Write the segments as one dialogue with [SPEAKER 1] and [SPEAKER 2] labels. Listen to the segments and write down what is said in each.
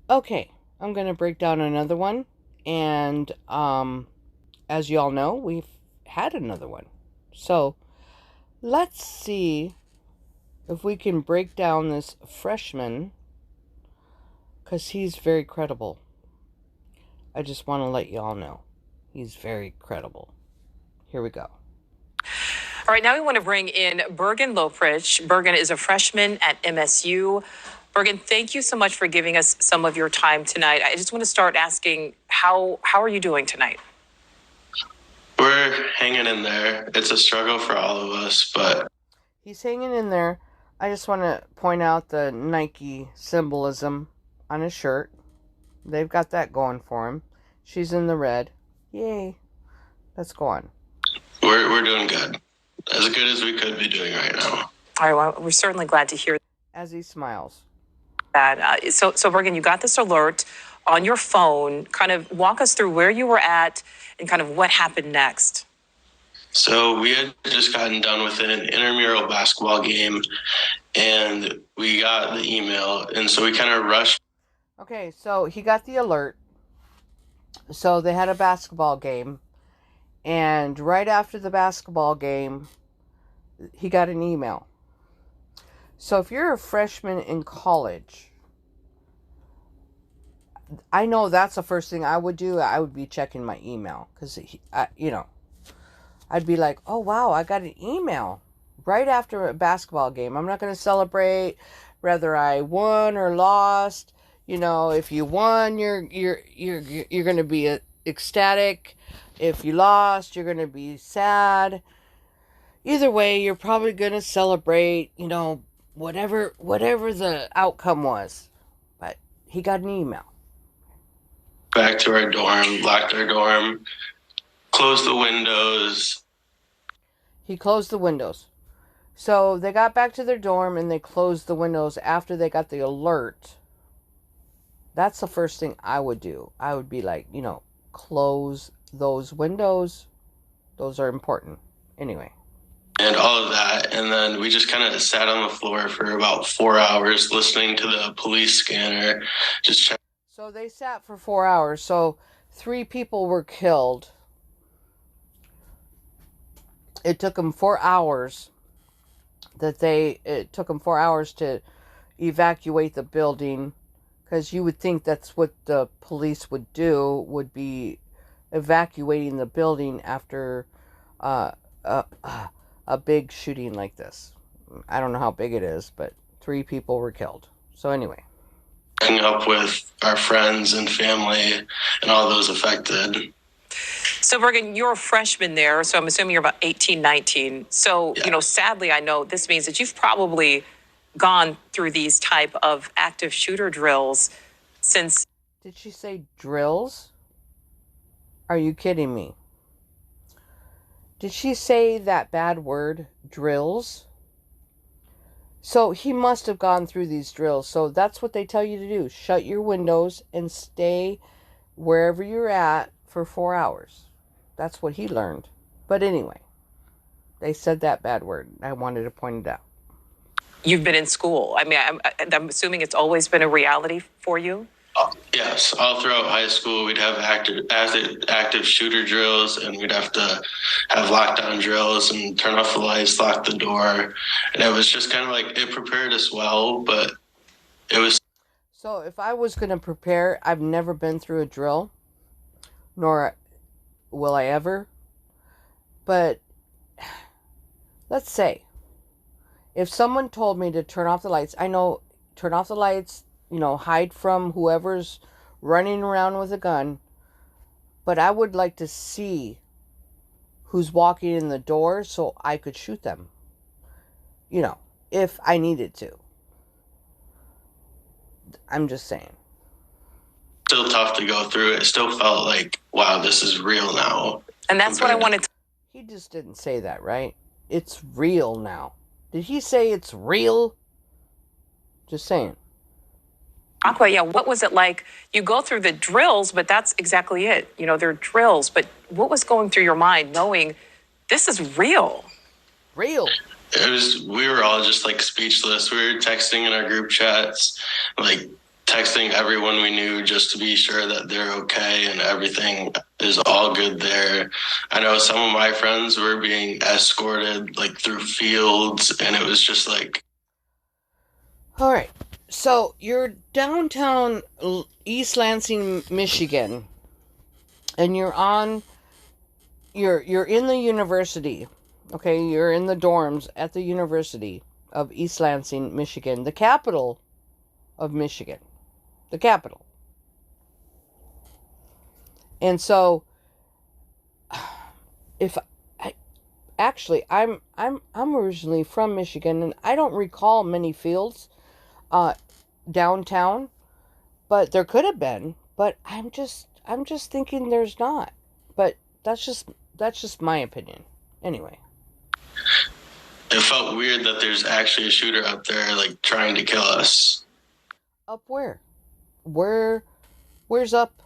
[SPEAKER 1] Okay, I'm going to break down another one. And as you all know, we've had another one. So let's see if we can break down this freshman because he's very credible. I just want to let you all know he's very credible. Here we go.
[SPEAKER 2] All right, now we want to bring in Bergen Lofrich. Bergen is a freshman at MSU. Bergen, thank you so much for giving us some of your time tonight. I just want to start asking how are you doing tonight?
[SPEAKER 3] We're hanging in there. It's a struggle for all of us, but
[SPEAKER 1] He's hanging in there. I just want to point out the Nike symbolism on his shirt. They've got that going for him. She's in the red. Yay. Let's go on.
[SPEAKER 3] we're doing good. As good as we could be doing right now.
[SPEAKER 2] All right, well, we're certainly glad to hear
[SPEAKER 1] As he smiles.
[SPEAKER 2] that. So Bergen, you got this alert on your phone. Kind of walk us through where you were at and kind of what happened next.
[SPEAKER 3] So we had just gotten done with an intramural basketball game, and we got the email, and so we kind of rushed.
[SPEAKER 1] Okay, so he got the alert. So they had a basketball game. And right after the basketball game, he got an email. So if you're a freshman in college, I know that's the first thing I would do. I would be checking my email because, I'd be like, oh, wow, I got an email right after a basketball game. I'm not going to celebrate whether I won or lost. If you won, you're going to be ecstatic. If you lost, you're going to be sad. Either way, you're probably going to celebrate, whatever the outcome was. But he got an email.
[SPEAKER 3] Back to our dorm, locked our dorm, closed the windows.
[SPEAKER 1] He closed the windows. So they got back to their dorm and they closed the windows after they got the alert. That's the first thing I would do. I would be like, close those windows. Those are important. Anyway.
[SPEAKER 3] And all of that. And then we just kind of sat on the floor for about 4 hours listening to the police scanner.
[SPEAKER 1] So they sat for 4 hours. So 3 people were killed. It took them 4 hours it took them 4 hours to evacuate the building, because you would think that's what the police would do, would be evacuating the building after a big shooting like this. I don't know how big it is, but 3 people were killed. So anyway.
[SPEAKER 3] Hooking up with our friends and family and all those affected.
[SPEAKER 2] So, Bergen, you're a freshman there, so I'm assuming you're about 18, 19. So,
[SPEAKER 3] Yeah.
[SPEAKER 2] Sadly, I know this means that you've probably gone through these type of active shooter drills since...
[SPEAKER 1] Did she say drills? Are you kidding me? Did she say that bad word, drills? So he must have gone through these drills. So that's what they tell you to do. Shut your windows and stay wherever you're at for 4 hours. That's what he learned. But anyway, they said that bad word. I wanted to point it out.
[SPEAKER 2] You've been in school. I mean, I'm assuming it's always been a reality for you?
[SPEAKER 3] Yes, all throughout high school, we'd have active shooter drills, and we'd have to have lockdown drills and turn off the lights, lock the door. And it was just kind of like, it prepared us well, but it was...
[SPEAKER 1] So if I was going to prepare, I've never been through a drill, nor will I ever. But let's say, if someone told me to turn off the lights, I know, turn off the lights, hide from whoever's running around with a gun. But I would like to see who's walking in the door so I could shoot them. If I needed to. I'm just saying.
[SPEAKER 3] Still tough to go through. It still felt like, wow, this is real now.
[SPEAKER 2] And that's what I wanted to...
[SPEAKER 1] He just didn't say that, right? It's real now. Did he say it's real? Just saying.
[SPEAKER 2] Aqua, yeah, what was it like? You go through the drills, but that's exactly it. They're drills. But what was going through your mind knowing this is real?
[SPEAKER 1] Real.
[SPEAKER 3] We were all just like speechless. We were texting in our group chats, like, texting everyone we knew just to be sure that they're okay and everything is all good there. I know some of my friends were being escorted like through fields, and it was just like,
[SPEAKER 1] All right. So you're downtown East Lansing, Michigan, and you're in the university. Okay, you're in the dorms at the University of East Lansing, Michigan, the capital of Michigan. The capital. And so if I'm originally from Michigan, and I don't recall many fields downtown, but there could have been, but I'm just thinking there's not. But that's just my opinion. Anyway.
[SPEAKER 3] it felt weird that there's actually a shooter up there like trying to kill us.
[SPEAKER 1] Up where? Where's up?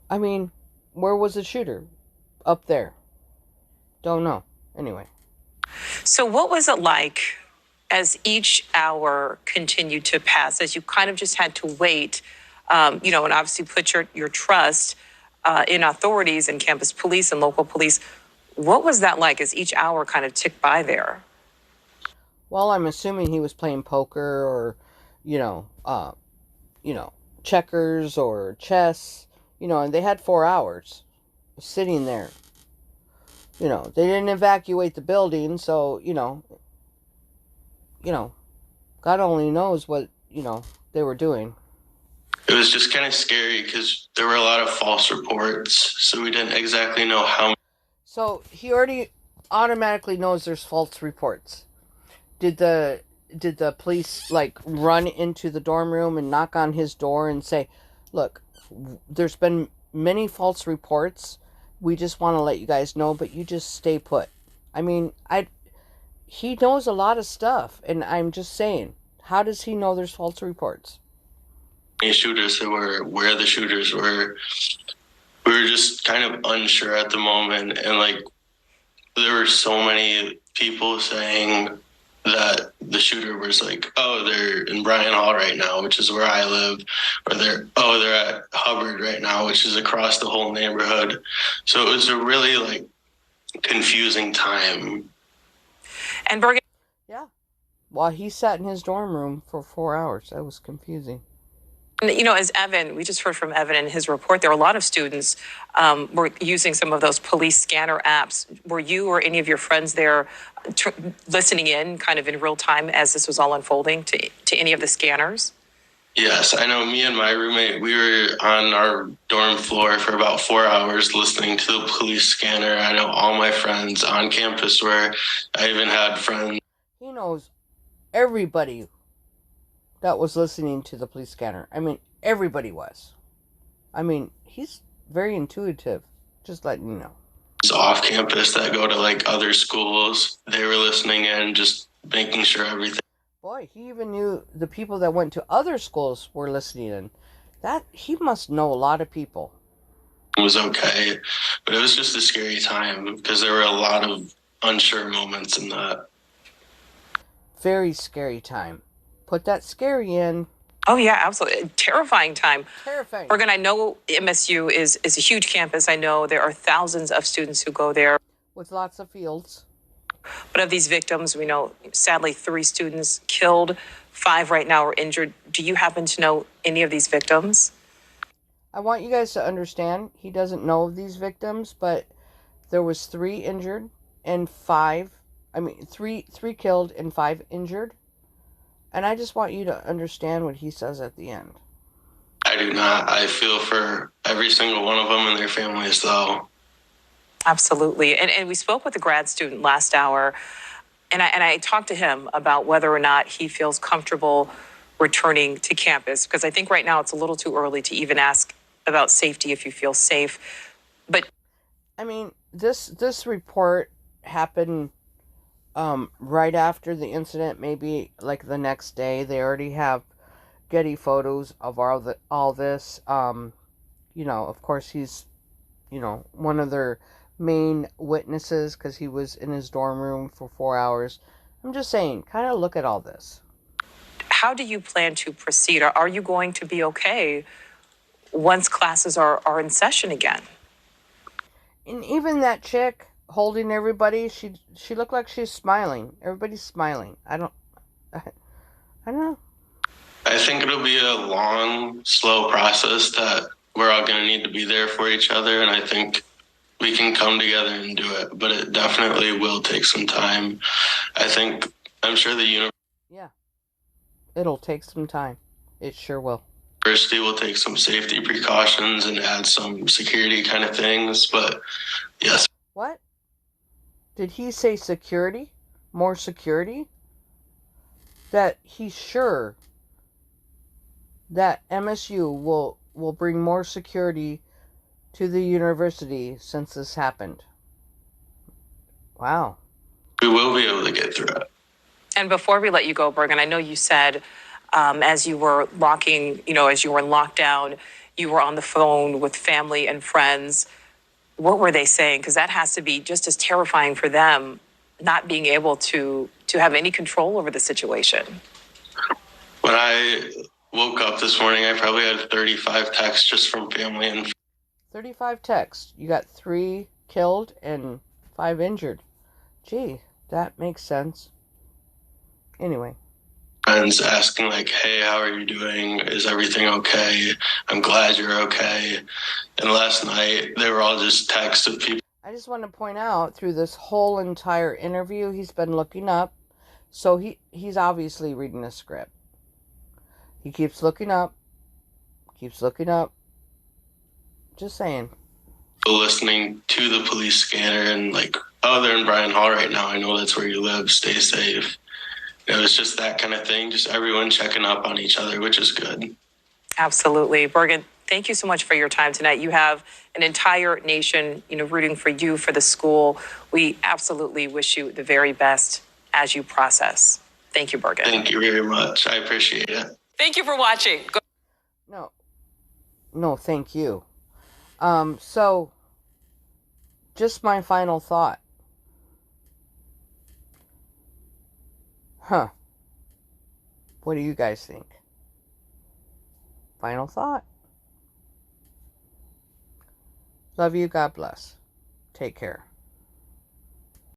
[SPEAKER 1] I mean, where was the shooter? Up there. Don't know. Anyway.
[SPEAKER 2] So, what was it like as each hour continued to pass, as you kind of just had to wait, and obviously put your trust in authorities and campus police and local police? What was that like as each hour kind of ticked by there?
[SPEAKER 1] Well, I'm assuming he was playing poker or, checkers or chess, and they had 4 hours sitting there. They didn't evacuate the building, so, God only knows what, they were doing.
[SPEAKER 3] It was just kind of scary because there were a lot of false reports, so we didn't exactly know how.
[SPEAKER 1] So he already automatically knows there's false reports. Did the police run into the dorm room and knock on his door and say, "Look, there's been many false reports. We just want to let you guys know, but you just stay put." I mean, he knows a lot of stuff, and I'm just saying, how does he know there's false reports?
[SPEAKER 3] Shooters that were where the shooters were. We were just kind of unsure at the moment, and there were so many people saying that the shooter was they're in Bryan Hall right now, which is where I live, or they're at Hubbard right now, which is across the whole neighborhood. So it was a really confusing time.
[SPEAKER 2] And Bergen.
[SPEAKER 1] Yeah. While he sat in his dorm room for 4 hours, that was confusing.
[SPEAKER 2] As Evan, we just heard from Evan in his report, there were a lot of students were using some of those police scanner apps. Were you or any of your friends there listening in kind of in real time as this was all unfolding to any of the scanners?
[SPEAKER 3] Yes, I know me and my roommate, we were on our dorm floor for about 4 hours listening to the police scanner. I know all my friends on campus were. I even had friends.
[SPEAKER 1] He knows everybody that was listening to the police scanner. I mean, everybody was. I mean, he's very intuitive, just letting you know.
[SPEAKER 3] Off campus that go to other schools, they were listening in, just making sure everything.
[SPEAKER 1] Boy, he even knew the people that went to other schools were listening in. That he must know a lot of people.
[SPEAKER 3] It was okay, but it was just a scary time because there were a lot of unsure moments in that.
[SPEAKER 1] Very scary time. Put that scary in.
[SPEAKER 2] Oh, yeah, absolutely. Terrifying time.
[SPEAKER 1] Terrifying.
[SPEAKER 2] Bergen, I know MSU is a huge campus. I know there are thousands of students who go there.
[SPEAKER 1] With lots of fields.
[SPEAKER 2] But of these victims, we know, sadly, 3 students killed, 5 right now are injured. Do you happen to know any of these victims?
[SPEAKER 1] I want you guys to understand, he doesn't know of these victims, but there was 3 injured and 3 killed and 5 injured. And I just want you to understand what he says at the end.
[SPEAKER 3] I do not. I feel for every single one of them and their families, though.
[SPEAKER 2] Absolutely. And we spoke with a grad student last hour, and I talked to him about whether or not he feels comfortable returning to campus, because I think right now it's a little too early to even ask about safety, if you feel safe. But
[SPEAKER 1] I mean, this report happened right after the incident, maybe the next day. They already have Getty photos of all this. Of course, he's, one of their main witnesses because he was in his dorm room for 4 hours. I'm just saying, kind of look at all this.
[SPEAKER 2] how do you plan to proceed? Are you going to be okay once classes are in session again?
[SPEAKER 1] And even that chick holding everybody, she looked like she's smiling. Everybody's smiling. I don't know.
[SPEAKER 3] I think it'll be a long, slow process that we're all going to need to be there for each other. And I think we can come together and do it, but it definitely will take some time. I'm sure the
[SPEAKER 1] Yeah, it'll take some time. It sure will.
[SPEAKER 3] university will take some safety precautions and add some security kind of things, but yes.
[SPEAKER 1] What? Did he say security? More security? That he's sure that MSU will bring more security to the university since this happened. Wow.
[SPEAKER 3] We will be able to get through it.
[SPEAKER 2] And before we let you go, Bergen, I know you said as you were as you were in lockdown, you were on the phone with family and friends. What were they saying? Because that has to be just as terrifying for them, not being able to have any control over the situation.
[SPEAKER 3] When I woke up this morning, I probably had 35 texts just from family and
[SPEAKER 1] 35 texts. You got 3 killed and 5 injured. Gee, that makes sense. Anyway.
[SPEAKER 3] friends asking like, hey, how are you doing? Is everything okay? I'm glad you're okay. And last night, they were all just texts of people.
[SPEAKER 1] I just want to point out, through this whole entire interview, he's been looking up. So he's obviously reading a script. He keeps looking up. Just saying.
[SPEAKER 3] Listening to the police scanner and like, oh, they're in Bryan Hall right now. I know that's where you live. Stay safe. It was just that kind of thing. Just everyone checking up on each other, which is good.
[SPEAKER 2] Absolutely. Bergen, thank you so much for your time tonight. You have an entire nation, rooting for you, for the school. We absolutely wish you the very best as you process. Thank you, Bergen.
[SPEAKER 3] Thank you very much. I appreciate it.
[SPEAKER 2] Thank you for watching.
[SPEAKER 1] No, thank you. So, just my final thought. What do you guys think? Final thought. Love you. God bless. Take care.